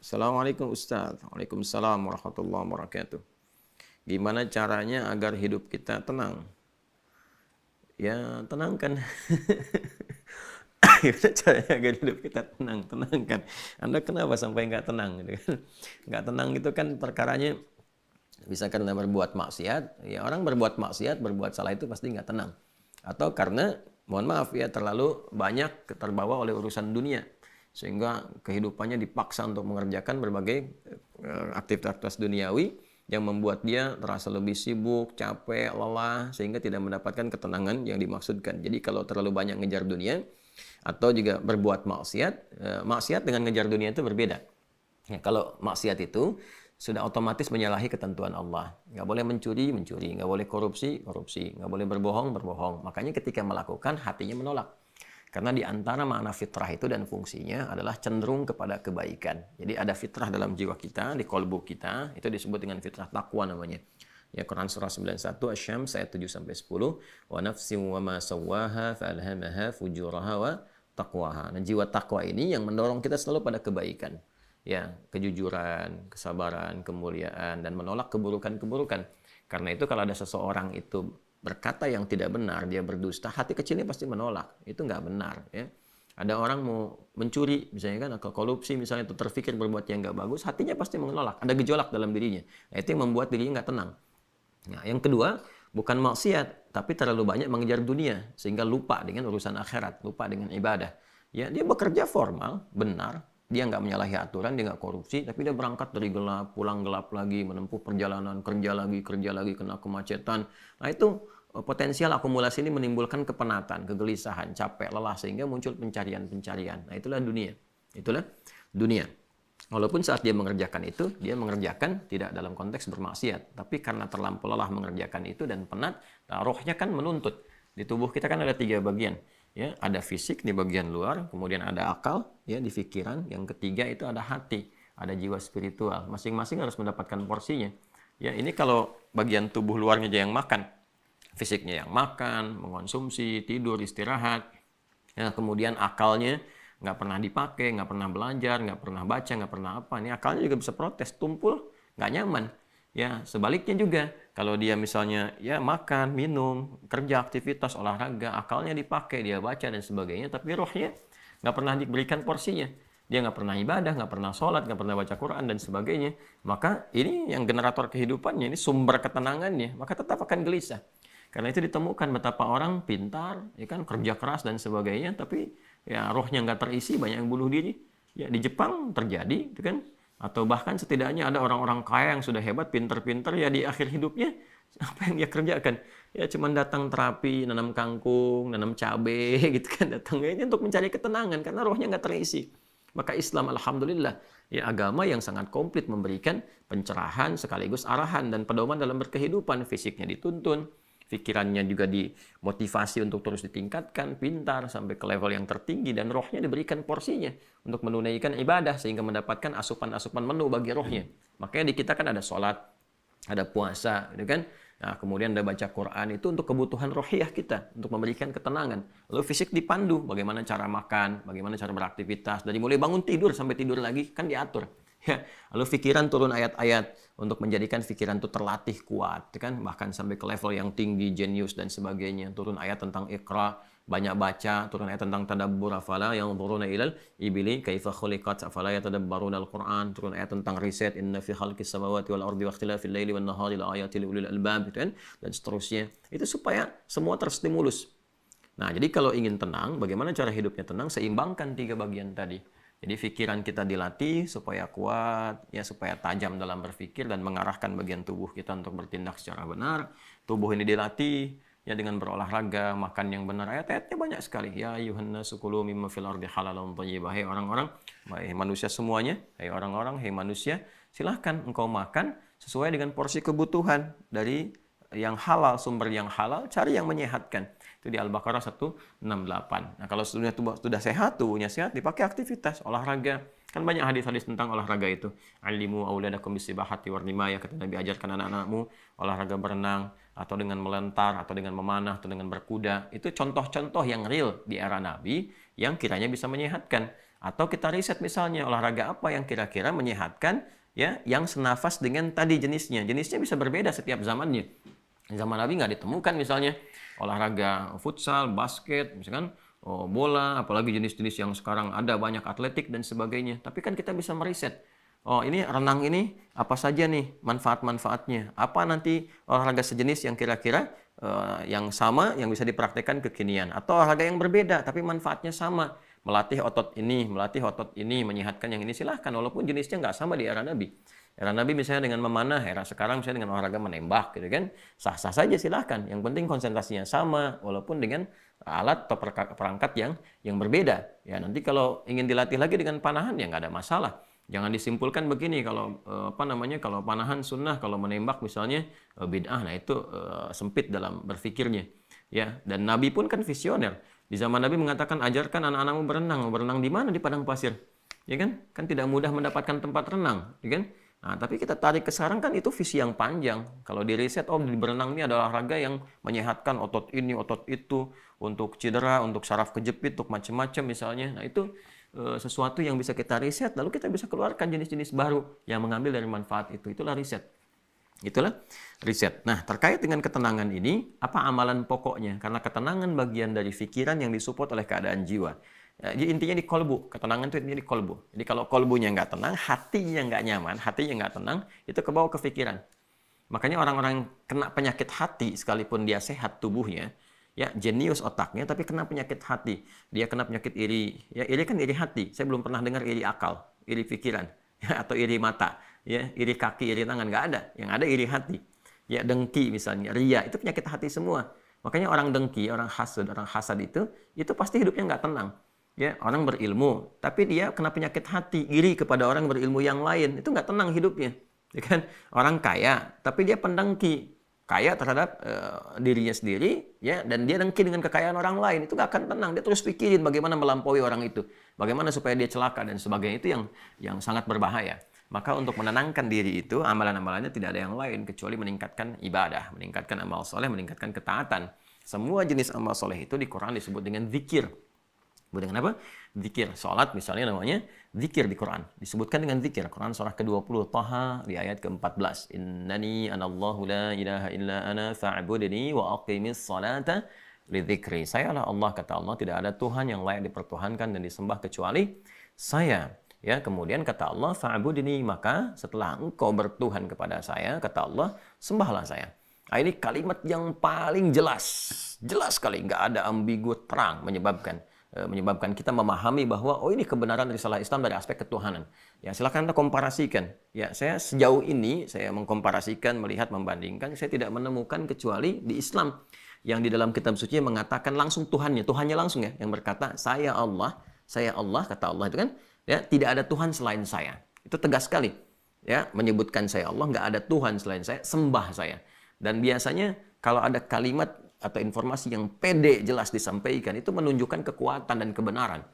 Assalamualaikum Ustaz. Waalaikumsalam warahmatullahi wabarakatuh. Gimana caranya agar hidup kita tenang? Ya, tenangkan. Gimana caranya agar hidup kita tenang? Tenangkan. Anda kenapa sampai nggak tenang? Gitu kan? Nggak tenang itu kan perkaranya bisa karena berbuat maksiat. Ya, orang berbuat maksiat, berbuat salah itu pasti nggak tenang. Atau karena, mohon maaf ya, terlalu banyak terbawa oleh urusan dunia. Sehingga kehidupannya dipaksa untuk mengerjakan berbagai aktivitas duniawi yang membuat dia terasa lebih sibuk, capek, lelah, sehingga tidak mendapatkan ketenangan yang dimaksudkan. Jadi kalau terlalu banyak ngejar dunia, atau juga berbuat maksiat, maksiat dengan ngejar dunia itu berbeda. Ya, kalau maksiat itu sudah otomatis menyalahi ketentuan Allah. Nggak boleh mencuri, mencuri. Nggak boleh korupsi, korupsi. Nggak boleh berbohong, berbohong. Makanya ketika melakukan, hatinya menolak. Karena di antara makna fitrah itu dan fungsinya adalah cenderung kepada kebaikan. Jadi ada fitrah dalam jiwa kita, di kolbu kita, itu disebut dengan fitrah takwa namanya. Ya, Quran surah 91 Asy-Syams ayat 7-10, wa nafsin wa ma sawwaha fa'alhamaha fujuraha wa taqwaha. Nah, jiwa takwa ini yang mendorong kita selalu pada kebaikan. Ya, kejujuran, kesabaran, kemuliaan, dan menolak keburukan-keburukan. Karena itu kalau ada seseorang itu berkata yang tidak benar, dia berdusta, hati kecilnya pasti menolak. Itu nggak benar. Ya. Ada orang mau mencuri, misalnya kan, atau korupsi, misalnya, itu terfikir berbuat yang nggak bagus, hatinya pasti menolak. Ada gejolak dalam dirinya. Nah, itu yang membuat dirinya nggak tenang. Nah, yang kedua, bukan maksiat, tapi terlalu banyak mengejar dunia, sehingga lupa dengan urusan akhirat, lupa dengan ibadah. Ya, dia bekerja formal, benar, dia nggak menyalahi aturan, dia nggak korupsi, tapi dia berangkat dari gelap, pulang gelap lagi, menempuh perjalanan, kerja lagi, kena kemacetan. Nah, itu potensial akumulasi ini menimbulkan kepenatan, kegelisahan, capek, lelah, sehingga muncul pencarian-pencarian. Nah, itulah dunia. Itulah dunia. Walaupun saat dia mengerjakan itu, dia mengerjakan tidak dalam konteks bermaksiat. Tapi karena terlampau lelah mengerjakan itu dan penat, nah, rohnya kan menuntut. Di tubuh kita kan ada 3 bagian. Ya, ada fisik di bagian luar, kemudian ada akal ya di pikiran, yang ketiga itu ada hati, ada jiwa spiritual. Masing-masing harus mendapatkan porsinya. Ya, ini kalau bagian tubuh luarnya aja yang makan, fisiknya yang makan, mengonsumsi, tidur, istirahat. Ya, kemudian akalnya nggak pernah dipakai, nggak pernah belajar, nggak pernah baca, nggak pernah apa. Ini akalnya juga bisa protes, tumpul, nggak nyaman. Ya, sebaliknya juga, kalau dia misalnya ya makan, minum, kerja, aktivitas, olahraga, akalnya dipakai, dia baca dan sebagainya, tapi rohnya nggak pernah diberikan porsinya. Dia nggak pernah ibadah, nggak pernah sholat, nggak pernah baca Quran dan sebagainya. Maka ini yang generator kehidupannya, ini sumber ketenangannya, maka tetap akan gelisah. Karena itu ditemukan betapa orang pintar, ya kan, kerja keras dan sebagainya, tapi ya rohnya nggak terisi, banyak yang bunuh diri. Ya, di Jepang terjadi, itu kan. Atau bahkan setidaknya ada orang-orang kaya yang sudah hebat, pinter-pinter, ya di akhir hidupnya apa yang dia kerjakan? Ya cuma datang terapi, nanam kangkung, nanam cabai, gitu kan, datangnya untuk mencari ketenangan karena rohnya nggak terisi. Maka Islam, alhamdulillah, ya agama yang sangat komplit, memberikan pencerahan sekaligus arahan dan pedoman dalam berkehidupan. Fisiknya dituntun, pikirannya juga dimotivasi untuk terus ditingkatkan, pintar sampai ke level yang tertinggi, dan rohnya diberikan porsinya untuk menunaikan ibadah sehingga mendapatkan asupan-asupan menu bagi rohnya. Makanya di kita kan ada sholat, ada puasa, gitu kan. Nah, kemudian ada baca Quran, itu untuk kebutuhan rohiyah kita, untuk memberikan ketenangan. Lalu fisik dipandu, bagaimana cara makan, bagaimana cara beraktivitas, dari mulai bangun tidur sampai tidur lagi, kan diatur. Ya, lalu pikiran turun ayat-ayat untuk menjadikan pikiran itu terlatih kuat, kan? Bahkan sampai ke level yang tinggi, jenius dan sebagainya. Turun ayat tentang Iqra, banyak baca, turun ayat tentang tadabbur, afala yang turuna ilal ibili kaifa khuliqat afala yatadabbaruna al-Qur'an, turun ayat tentang riset, inna fi khalqis samawati wal ardi wa ikhtilafil laili wan nahari la ayatil ulil albab, gitu kan? Dan seterusnya. Itu supaya semua terstimulus. Nah, jadi kalau ingin tenang, bagaimana cara hidupnya tenang? Seimbangkan 3 bagian tadi. Jadi pikiran kita dilatih supaya kuat, ya supaya tajam dalam berpikir dan mengarahkan bagian tubuh kita untuk bertindak secara benar. Tubuh ini dilatih ya dengan berolahraga, makan yang benar. Ayat-ayatnya banyak sekali. Ya ayyuhan nasu kulu mimma fil ardi halalan thayyibah. Hai orang-orang, hai manusia semuanya, hai orang-orang, hai manusia, silahkan engkau makan sesuai dengan porsi kebutuhan dari yang halal, sumber yang halal, cari yang menyehatkan. Itu di Al-Baqarah 168. Nah, kalau sudah sehat, tubuhnya sehat, dipakai aktivitas, olahraga. Kan banyak hadis-hadis tentang olahraga itu. Alimu auladakum bisibahati warnimaya, kata Nabi, ajarkan anak-anakmu olahraga berenang, atau dengan melentar, atau dengan memanah, atau dengan berkuda. Itu contoh-contoh yang real di era Nabi, yang kiranya bisa menyehatkan. Atau kita riset misalnya olahraga apa yang kira-kira menyehatkan, ya, yang senafas dengan tadi jenisnya. Jenisnya bisa berbeda setiap zamannya. Zaman Nabi nggak ditemukan misalnya olahraga futsal, basket, misalkan bola, apalagi jenis-jenis yang sekarang ada banyak atletik dan sebagainya. Tapi kan kita bisa meriset. Oh, ini renang ini apa saja nih manfaat-manfaatnya? Apa nanti olahraga sejenis yang kira-kira yang sama yang bisa dipraktekkan kekinian, atau olahraga yang berbeda tapi manfaatnya sama, melatih otot ini, menyehatkan yang ini, silahkan walaupun jenisnya nggak sama di era Nabi. Era Nabi misalnya dengan memanah, era sekarang misalnya dengan olahraga menembak gitu kan, sah-sah saja silahkan. Yang penting konsentrasinya sama walaupun dengan alat atau perangkat yang berbeda. Ya nanti kalau ingin dilatih lagi dengan panahan ya nggak ada masalah. Jangan disimpulkan begini kalau kalau panahan sunnah, kalau menembak misalnya bid'ah, nah itu sempit dalam berfikirnya. Ya, dan Nabi pun kan visioner. Di zaman Nabi mengatakan ajarkan anak-anakmu berenang. Berenang di mana? Di padang pasir. Ya kan? Kan tidak mudah mendapatkan tempat renang, ya kan? Nah, tapi kita tarik ke sekarang kan itu visi yang panjang. Kalau di riset, di berenang ini adalah olahraga yang menyehatkan otot ini, otot itu, untuk cedera, untuk saraf kejepit, untuk macam-macam misalnya. Nah, itu sesuatu yang bisa kita riset, lalu kita bisa keluarkan jenis-jenis baru yang mengambil dari manfaat itu. Itulah riset. Itulah riset. Nah, terkait dengan ketenangan ini, apa amalan pokoknya? Karena ketenangan bagian dari pikiran yang disupport oleh keadaan jiwa. Ya, intinya di kolbu. Ketenangan itu intinya di kolbu. Jadi kalau kolbunya nggak tenang, hatinya nggak nyaman, hatinya nggak tenang, itu kebawa ke pikiran. Makanya orang-orang kena penyakit hati, sekalipun dia sehat tubuhnya, ya jenius otaknya, tapi kena penyakit hati. Dia kena penyakit iri. Ya, iri kan iri hati. Saya belum pernah dengar iri akal, iri pikiran, ya, atau iri mata, ya, iri kaki, iri tangan, nggak ada. Yang ada iri hati. Ya, dengki misalnya, ria, itu penyakit hati semua. Makanya orang dengki, orang hasad itu pasti hidupnya nggak tenang. Ya, orang berilmu, tapi dia kena penyakit hati, iri kepada orang berilmu yang lain, itu nggak tenang hidupnya. Ya kan? Orang kaya, tapi dia pendengki, kaya terhadap dirinya sendiri, ya, dan dia dengki dengan kekayaan orang lain, itu nggak akan tenang. Dia terus pikirin bagaimana melampaui orang itu, bagaimana supaya dia celaka dan sebagainya. Itu yang sangat berbahaya. Maka untuk menenangkan diri itu, amalan-amalannya tidak ada yang lain kecuali meningkatkan ibadah, meningkatkan amal soleh, meningkatkan ketaatan. Semua jenis amal soleh itu di Quran disebut dengan zikir. Disebut dengan apa? Zikir. Salat misalnya namanya zikir di Quran. Disebutkan dengan zikir. Quran surah ke-20 Taha di ayat ke-14. Innani anallahu la ilaha illa ana fa'budni wa aqimis salata li dzikri. Sayalah Allah, kata Allah, tidak ada Tuhan yang layak dipertuhankan dan disembah kecuali saya. Ya, kemudian kata Allah, fa'budni, maka setelah engkau bertuhan kepada saya, kata Allah, sembahlah saya. Nah, ini kalimat yang paling jelas. Jelas sekali, nggak ada ambigu, terang, menyebabkan kita memahami bahwa ini kebenaran risalah Islam dari aspek ketuhanan. Ya, silakan Anda komparasikan. Ya, saya sejauh ini saya mengkomparasikan, melihat, membandingkan, saya tidak menemukan kecuali di Islam yang di dalam kitab suci mengatakan langsung Tuhannya langsung ya, yang berkata saya Allah, kata Allah itu kan, ya, tidak ada Tuhan selain saya. Itu tegas sekali. Ya, menyebutkan saya Allah, nggak ada Tuhan selain saya, sembah saya. Dan biasanya kalau ada kalimat atau informasi yang pede jelas disampaikan, itu menunjukkan kekuatan dan kebenaran.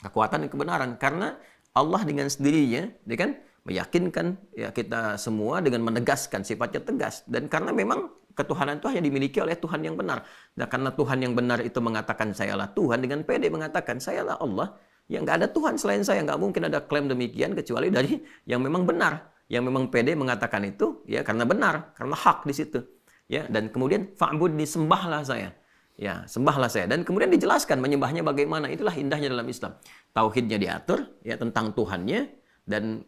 Kekuatan dan kebenaran, karena Allah dengan sendirinya, dia kan meyakinkan ya kita semua dengan menegaskan sifatnya tegas. Dan karena memang ketuhanan itu hanya dimiliki oleh Tuhan yang benar. Nah, karena Tuhan yang benar itu mengatakan sayalah Tuhan, dengan pede mengatakan sayalah Allah, ya nggak ada Tuhan selain saya. Nggak mungkin ada klaim demikian kecuali dari yang memang benar, yang memang pede mengatakan itu, ya karena benar, karena hak di situ. Ya, dan kemudian fa'budni, sembahlah saya. Ya, sembahlah saya. Dan kemudian dijelaskan menyembahnya bagaimana. Itulah indahnya dalam Islam. Tauhidnya diatur ya tentang Tuhannya. Dan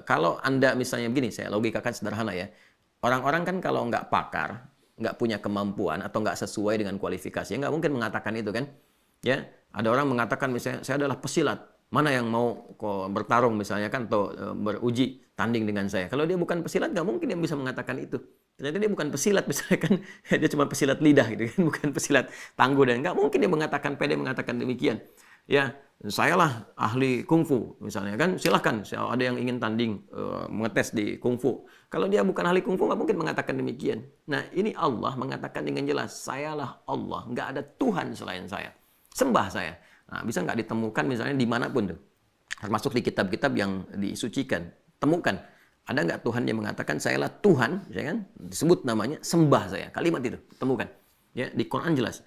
kalau Anda misalnya begini, saya logikakan sederhana ya. Orang-orang kan kalau nggak pakar, nggak punya kemampuan atau nggak sesuai dengan kualifikasinya, nggak mungkin mengatakan itu kan. Ya, ada orang mengatakan misalnya saya adalah pesilat. Mana yang mau bertarung misalnya kan, atau beruji tanding dengan saya. Kalau dia bukan pesilat, nggak mungkin dia bisa mengatakan itu. Ternyata dia bukan pesilat misalnya kan, dia cuma pesilat lidah gitu kan, bukan pesilat tangguh, dan nggak mungkin dia pede mengatakan demikian. Ya, saya lah ahli kungfu misalnya kan, silahkan ada yang ingin tanding mengetes di kungfu. Kalau dia bukan ahli kungfu nggak mungkin mengatakan demikian. Nah, ini Allah mengatakan dengan jelas, sayalah Allah, nggak ada Tuhan selain saya, sembah saya. Nah, bisa nggak ditemukan misalnya dimanapun tuh, termasuk di kitab-kitab yang disucikan, temukan. Ada nggak Tuhan yang mengatakan sayalah Tuhan, ya kan? Disebut namanya, sembah saya. Kalimat itu temukan. Ya, di Quran jelas.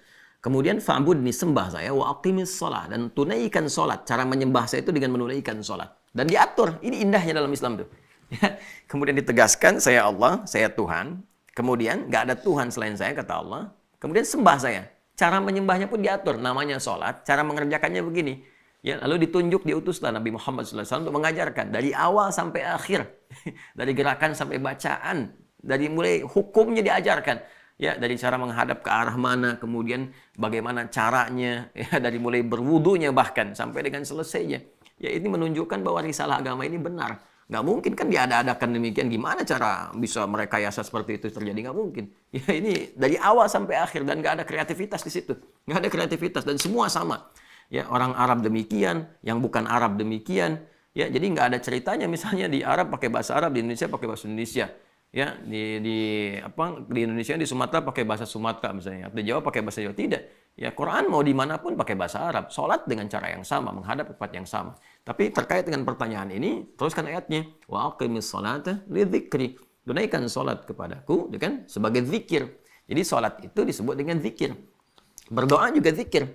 Kemudian fa'budni, sembah saya, wa aqimis shalah, dan tunaikan salat. Cara menyembah saya itu dengan menunaikan salat. Dan diatur. Ini indahnya dalam Islam tuh. Ya. Kemudian ditegaskan, saya Allah, saya Tuhan. Kemudian nggak ada Tuhan selain saya, kata Allah. Kemudian sembah saya. Cara menyembahnya pun diatur. Namanya salat. Cara mengerjakannya begini. Ya, lalu diutuslah Nabi Muhammad SAW untuk mengajarkan dari awal sampai akhir, dari gerakan sampai bacaan, dari mulai hukumnya diajarkan. Ya, dari cara menghadap ke arah mana, kemudian bagaimana caranya, ya, dari mulai berwudunya bahkan sampai dengan selesainya. Ya, ini menunjukkan bahwa risalah agama ini benar. Nggak mungkin kan diada-adakan demikian. Gimana cara bisa merekayasa seperti itu terjadi? Nggak mungkin. Ya, ini dari awal sampai akhir dan nggak ada kreativitas di situ. Nggak ada kreativitas dan semua sama. Ya, orang Arab demikian, yang bukan Arab demikian. Ya, jadi nggak ada ceritanya misalnya di Arab pakai bahasa Arab, di Indonesia pakai bahasa Indonesia. Ya, di Indonesia, di Sumatera pakai bahasa Sumatera misalnya, di Jawa pakai bahasa Jawa. Tidak. Ya, Quran mau dimanapun pakai bahasa Arab. Salat dengan cara yang sama, menghadap ke tempat yang sama. Tapi terkait dengan pertanyaan ini, teruskan ayatnya. Wa aqimis salata lidzikri. Tunaikan salat kepadaku, kan, sebagai zikir. Jadi salat itu disebut dengan zikir. Berdoa juga zikir.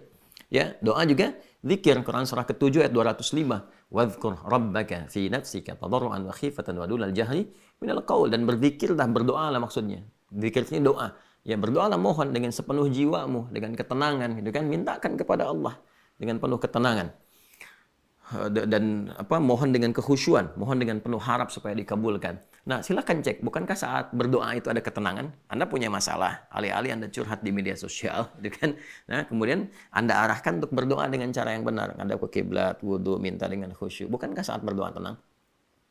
Ya, doa juga zikir. Quran surah ke-7 ayat 205. Wadhkur rabbaka fi nafsika tadarruan wa khifatan wa dunal jahri minal qaul, dan berzikirlah, berdoalah maksudnya. Zikir ini doa. Ya, berdoalah, mohon dengan sepenuh jiwamu, dengan ketenangan, gitu kan, mintakan kepada Allah dengan penuh ketenangan. Dan mohon dengan kekhusyuan, mohon dengan penuh harap supaya dikabulkan. Nah, silakan cek, bukankah saat berdoa itu ada ketenangan? Anda punya masalah, alih-alih Anda curhat di media sosial, gitu kan? Nah, kemudian Anda arahkan untuk berdoa dengan cara yang benar, Anda ke kiblat, wudu, minta dengan khusyuk. Bukankah saat berdoa tenang?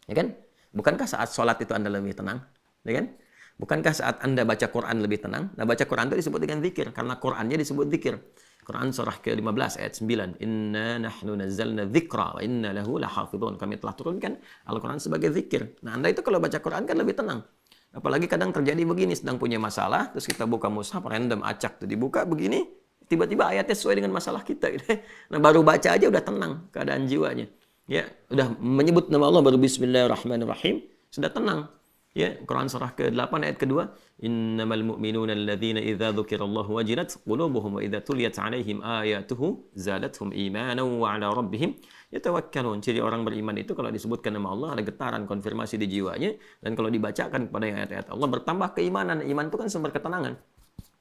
Ya kan? Bukankah saat sholat itu Anda lebih tenang? Ya kan? Bukankah saat Anda baca Quran lebih tenang? Nah, baca Quran itu disebut dengan zikir, karena Qurannya disebut zikir. Quran surah ke-15 ayat 9. Inna nahnu nazzalna dzikra wa inna lahu lahafidhun. Kami telah turunkan Al-Quran sebagai zikir. Nah, Anda itu kalau baca Quran kan lebih tenang. Apalagi kadang terjadi begini, sedang punya masalah, terus kita buka mushaf, random, acak, tuh dibuka begini, tiba-tiba ayatnya sesuai dengan masalah kita. Gitu. Nah, baru baca aja udah tenang keadaan jiwanya. Ya, udah menyebut nama Allah, baru bismillahirrahmanirrahim, sudah tenang. Ya, Quran surah ke-8 ayat kedua, innamal mu'minuna alladzina idza dzukirallahu wajilat qulubuhum wa idza tuliyat 'alaihim ayatuhu zadatuhum imanan wa 'ala rabbihim yatawakkalun. Ciri orang beriman itu kalau disebutkan nama Allah ada getaran konfirmasi di jiwanya, dan kalau dibacakan kepada ayat-ayat Allah bertambah keimanan. Iman itu kan sumber ketenangan.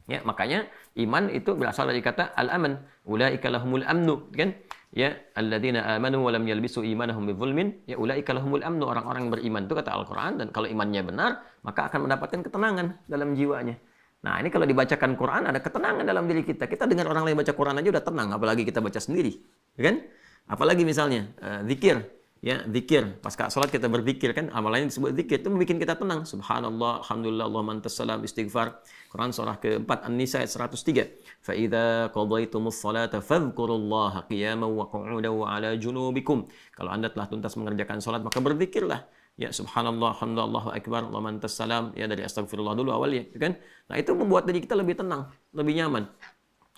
Ya, makanya iman itu berasal dari kata al-aman. Ulaika lahumul amnu, kan? Ya, alladzina amanu wa lam yalbisu imanahum bidzulmin, ya ulaika lahumul amnu. Orang-orang yang beriman itu kata Al-Qur'an, dan kalau imannya benar, maka akan mendapatkan ketenangan dalam jiwanya. Nah, ini kalau dibacakan Quran ada ketenangan dalam diri kita. Kita dengar orang lain baca Quran aja udah tenang, apalagi kita baca sendiri, kan? Apalagi misalnya zikir. Ya, zikir. Pas salat kita berzikir, kan, amalannya disebut zikir. Itu membuat kita tenang. Subhanallah, alhamdulillah, Allahumma antas salam, istighfar. Quran surah ke-4 An-Nisa ayat 103. Fa idza qadaytumus salata fadhkurullaha qiyaman wa qu'udan wa 'ala junubikum. Kalau Anda telah tuntas mengerjakan salat, maka berzikirlah. Ya, subhanallah, alhamdulillah, Allahu akbar, Allahumma antas salam. Ya, dari astagfirullah dulu awalnya, kan? Nah, itu membuat diri kita lebih tenang, lebih nyaman.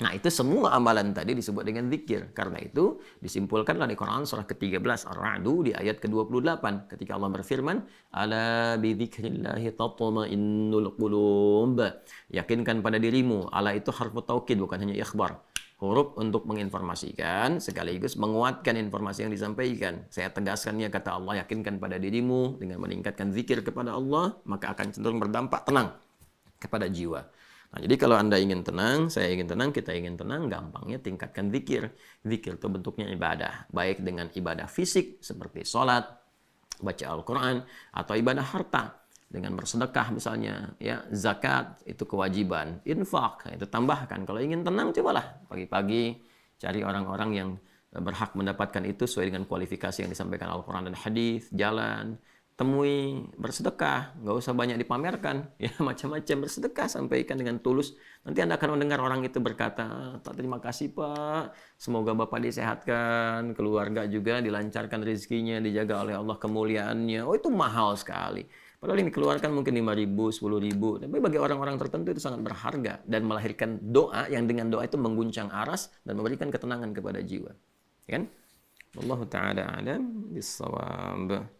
Nah, itu semua amalan tadi disebut dengan zikir. Karena itu disimpulkanlah di Quran surah ke-13 Ar-Ra'du di ayat ke-28 ketika Allah berfirman, ala bi dzikrillahi tatma'innul qulub. Yakinkan pada dirimu. Ala itu harfu taukid, bukan hanya ikhbar. Huruf untuk menginformasikan sekaligus menguatkan informasi yang disampaikan. Saya tegaskannya, kata Allah, yakinkan pada dirimu dengan meningkatkan zikir kepada Allah, maka akan cenderung berdampak tenang kepada jiwa. Nah, jadi kalau Anda ingin tenang, saya ingin tenang, kita ingin tenang, gampangnya tingkatkan zikir. Zikir itu bentuknya ibadah, baik dengan ibadah fisik seperti sholat, baca Al-Quran, atau ibadah harta dengan bersedekah misalnya, ya, zakat itu kewajiban, infak itu tambahkan. Kalau ingin tenang, cobalah pagi-pagi cari orang-orang yang berhak mendapatkan itu sesuai dengan kualifikasi yang disampaikan Al-Quran dan hadis, jalan, temui, bersedekah, nggak usah banyak dipamerkan, ya, macam-macam, bersedekah, sampaikan dengan tulus. Nanti Anda akan mendengar orang itu berkata, terima kasih Pak, semoga Bapak disehatkan, keluarga juga dilancarkan rezekinya, dijaga oleh Allah kemuliaannya. Oh, itu mahal sekali. Padahal ini dikeluarkan mungkin 5.000, 10.000, tapi bagi orang-orang tertentu itu sangat berharga dan melahirkan doa yang dengan doa itu mengguncang aras dan memberikan ketenangan kepada jiwa. Ya kan? Wallahu ta'ala a'lam bis-shawab.